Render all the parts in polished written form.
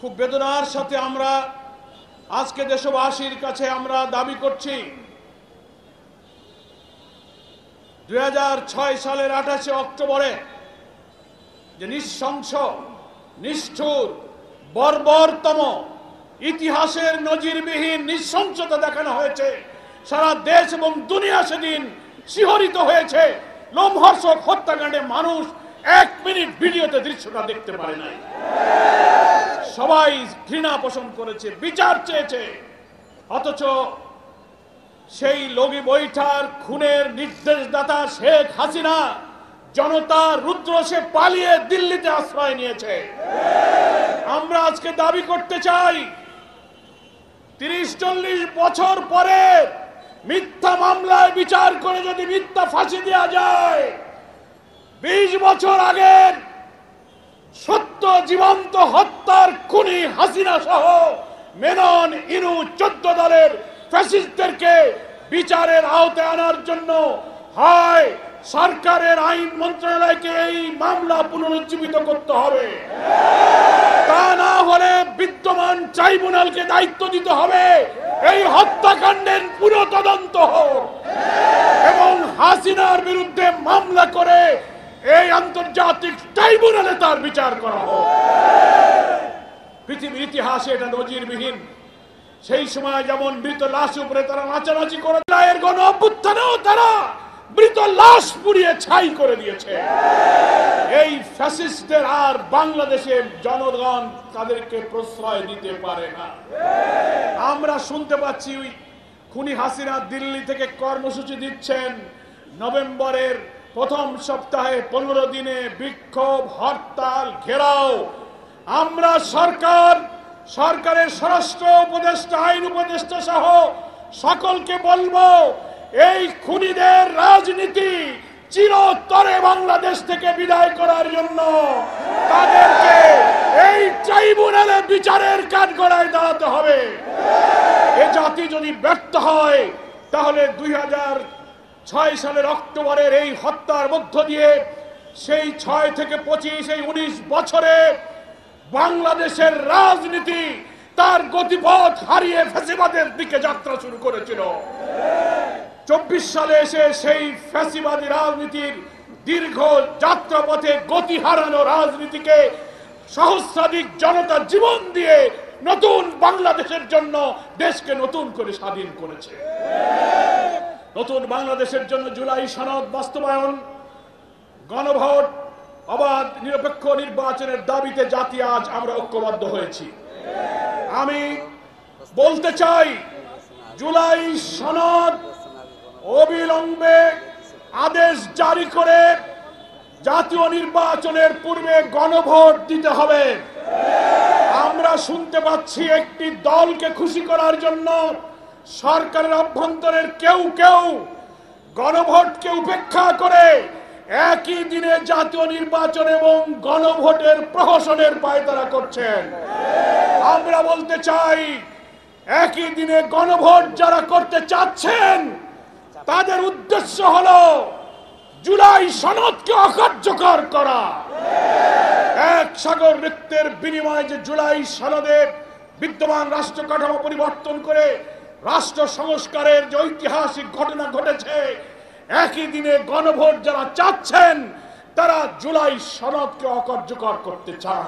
খুব বেদনার সাথে আমরা আজকে দেশবাসীর কাছে আমরা দাবি করছি 2006 সালের 28 অক্টোবরে যে নৃশংস, নিষ্ঠুর, বর্বরতম, ইতিহাসের নজিরবিহীন নৃশংসতা দেখানো হয়েছে, সারা দেশ এবং দুনিয়া সেদিন শিহরিত হয়েছে। লোমহর্ষক হত্যাকাণ্ডে মানুষ 1 মিনিট ভিডিওতে দৃশ্যটা দেখতে পারে নাই। সবাই ঘৃণা পোষণ করেছে, বিচার চেয়েছে, অথচ সেই লগি বৈঠার খুনের নির্দেশদাতা শেখ হাসিনা জনতার রুদ্র সে পালিয়ে দিল্লিতে আশ্রয় নিয়েছে। আমরা আজকে দাবি করতে চাই 30-40 বছর পরে মিথ্যা মামলায় বিচার করে যদি মিথ্যা ফাঁসি দেওয়া যায়, 20 বছর আগের সত্য জীবন্ত হত্যার খুনি হাসিনা সহ মেনন, ইনু 14 দলের ফ্যাসিস্টদেরকে বিচারের আওতায় আনার জন্য হয় সরকারের আইন মন্ত্রণালয়কে এই মামলা পুনরুজ্জীবিত করতে হবে, তা না হলে বিদ্যমান ট্রাইব্যুনালকে দায়িত্ব দিতে হবে এই হত্যাকাণ্ডের পুরো তদন্ত হোক এবং হাসিনার বিরুদ্ধে মামলা করে এই আন্তর্জাতিক ট্রাইব্যুনালে তার বিচার করা হোক। পৃথিবীর ইতিহাসে এটা নজিরবিহীন। সেই সময় যেমন মৃত লাশ উপরে তারা নাচানাচি করে, এর গণ অভ্যুত্থানেও তারা মৃত লাশ পুড়িয়ে ছাই করে দিয়েছে। এই ফ্যাসিস্টদের আর বাংলাদেশের জনগণ তাদেরকে প্রশ্রয় দিতে পারে না। আমরা শুনতে পাচ্ছি খুনি হাসিনা দিল্লি থেকে কর্মসূচি দিচ্ছেন নভেম্বরের প্রথম সপ্তাহে 15 দিনে বিক্ষোভ, হরতাল, ঘেরাও। আমরা সরকারের স্বরাষ্ট্র উপদেষ্টা, আইন উপদেষ্টা সহ সকলকে বলবো, এই খুনিদের রাজনীতি চিরতরে বাংলাদেশ থেকে বিদায় করার জন্য তাদেরকে এই ট্রাইব্যুনালে বিচারের কাঠগড়ায় দাঁড়াতে হবে। এ জাতি যদি ব্যর্থ হয় তাহলে 2006 সালের অক্টোবরের এই হত্যার মধ্য দিয়ে সেই 6 থেকে 25 এই 19 বছরে বাংলাদেশের রাজনীতি তার গতিপথ হারিয়ে ফ্যাসিবাদের দিকে যাত্রা শুরু করেছিল। 24 সালে এসে সেই ফ্যাসিবাদী রাজনীতির দীর্ঘ যাত্রাপথে গতি হারানো রাজনীতিকে সহস্রাধিক জনতা জীবন দিয়ে নতুন বাংলাদেশের জন্য দেশকে নতুন করে স্বাধীন করেছে। নতুন বাংলাদেশের জন্য জুলাই সনদ বাস্তবায়ন, গণভোট, অবাধ নিরপেক্ষ নির্বাচনের দাবিতে জাতি আজ আমরা ঐক্যবদ্ধ হয়েছি। আমি বলতে চাই, জুলাই সনদ অবিলম্বে আদেশ জারি করে জাতীয় নির্বাচনের পূর্বে গণভোট দিতে হবে। আমরা শুনতে পাচ্ছি একটি দলকে খুশি করার জন্য সরকারের অভ্যন্তরের কেউ গণভোটকে উপেক্ষা করে একই দিনে জাতীয় নির্বাচন এবং গণভোটের প্রহসনের পায়তারা করছেন। আমরা বলতে চাই, একই দিনে গণভোট যারা করতে চাচ্ছেন তাদের উদ্দেশ্য হলো জুলাই সনদকে অকার্যকর করা। এক সাগর রক্তের বিনিময়ে যে জুলাই সনদে বিদ্যমান রাষ্ট্র কাঠামো পরিবর্তন করে রাষ্ট্র সংস্কারের যে ঐতিহাসিক ঘটনা ঘটেছে, একই দিনে গণভোট যারা চাচ্ছেন তারা জুলাই সনদকে অকার্যকর করতে চান।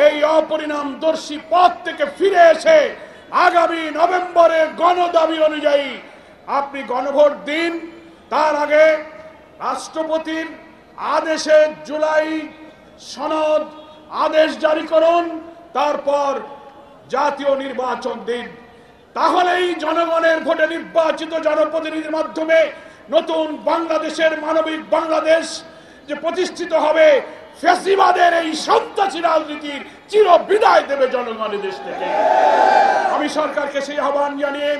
এই অপরিণামদর্শী পথ থেকে ফিরে এসে আগামী নভেম্বরে গণদাবি অনুযায়ী আপনি গণভোট দিন। তার আগে রাষ্ট্রপতির আদেশে জুলাই সনদ আদেশ জারি করুন, তারপর জাতীয় নির্বাচন দিন। তাহলেই জনগণের ভোটে নির্বাচিত জনপ্রতিনিধির মাধ্যমে নতুন বাংলাদেশের মানবিক বাংলাদেশ যে প্রতিষ্ঠিত হবে, ফ্যাসিবাদের এই সন্ত্রাসী রাজনীতির চির বিদায় দেবে জনগণ দেশ থেকে। আমি সরকারকে সেই আহ্বান জানিয়ে